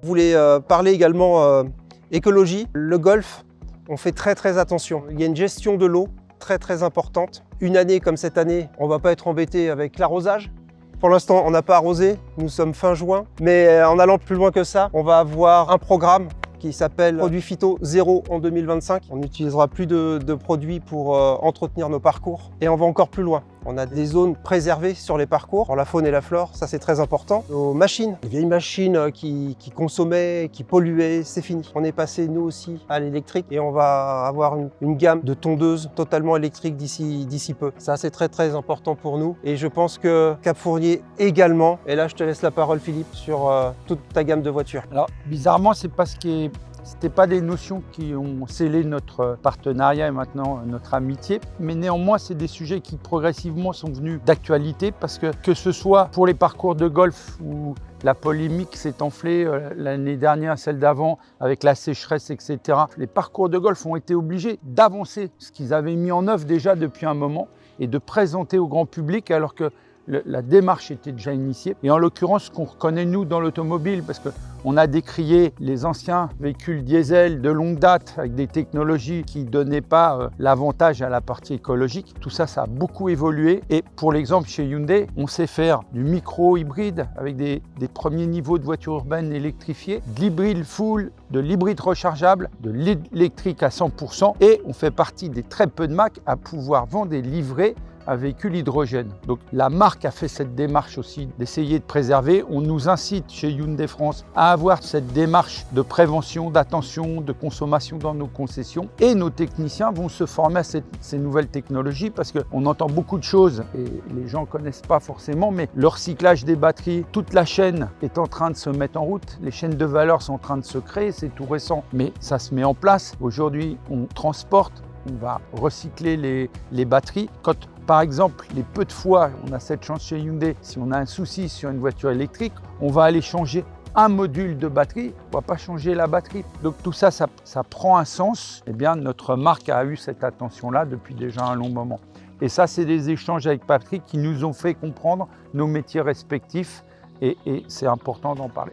Je voulais parler également écologie. Le golf, on fait très attention. Il y a une gestion de l'eau très importante. Une année comme cette année, on ne va pas être embêté avec l'arrosage. Pour l'instant, on n'a pas arrosé, nous sommes fin juin, mais en allant plus loin que ça, on va avoir un programme qui s'appelle Produits Phyto Zéro en 2025. On n'utilisera plus de produits pour entretenir nos parcours et on va encore plus loin. On a des zones préservées sur les parcours, pour la faune et la flore, ça c'est très important. Nos machines, les vieilles machines qui consommaient, qui polluaient, c'est fini. On est passé nous aussi à l'électrique et on va avoir une gamme de tondeuses totalement électriques d'ici peu. Ça c'est très important pour nous et je pense que Cap Fournier également. Et là je te laisse la parole Philippe sur toute ta gamme de voitures. Alors bizarrement c'est parce que c'était pas des notions qui ont scellé notre partenariat et maintenant notre amitié, mais néanmoins c'est des sujets qui progressivement sont venus d'actualité parce que ce soit pour les parcours de golf où la polémique s'est enflée l'année dernière, celle d'avant, avec la sécheresse, etc. Les parcours de golf ont été obligés d'avancer ce qu'ils avaient mis en œuvre déjà depuis un moment et de présenter au grand public alors que la démarche était déjà initiée. Et en l'occurrence, ce qu'on reconnaît nous dans l'automobile, parce qu'on a décrié les anciens véhicules diesel de longue date avec des technologies qui ne donnaient pas l'avantage à la partie écologique. Tout ça, ça a beaucoup évolué. Et pour l'exemple, chez Hyundai, on sait faire du micro-hybride avec des premiers niveaux de voitures urbaines électrifiées, de l'hybride full, de l'hybride rechargeable, de l'électrique à 100%. Et on fait partie des très peu de marques à pouvoir vendre et livrer un véhicule hydrogène. Donc la marque a fait cette démarche aussi d'essayer de préserver. On nous incite chez Hyundai France à avoir cette démarche de prévention, d'attention, de consommation dans nos concessions. Et nos techniciens vont se former à ces nouvelles technologies parce qu'on entend beaucoup de choses et les gens ne connaissent pas forcément, mais le recyclage des batteries, toute la chaîne est en train de se mettre en route. Les chaînes de valeur sont en train de se créer, c'est tout récent, mais ça se met en place. Aujourd'hui, on transporte, on va recycler les batteries. Quand par exemple, les peu de fois, on a cette chance chez Hyundai, si on a un souci sur une voiture électrique, on va aller changer un module de batterie, on ne va pas changer la batterie. Donc tout ça, ça prend un sens. Eh bien, notre marque a eu cette attention-là depuis déjà un long moment. Et ça, c'est des échanges avec Patrick qui nous ont fait comprendre nos métiers respectifs et c'est important d'en parler.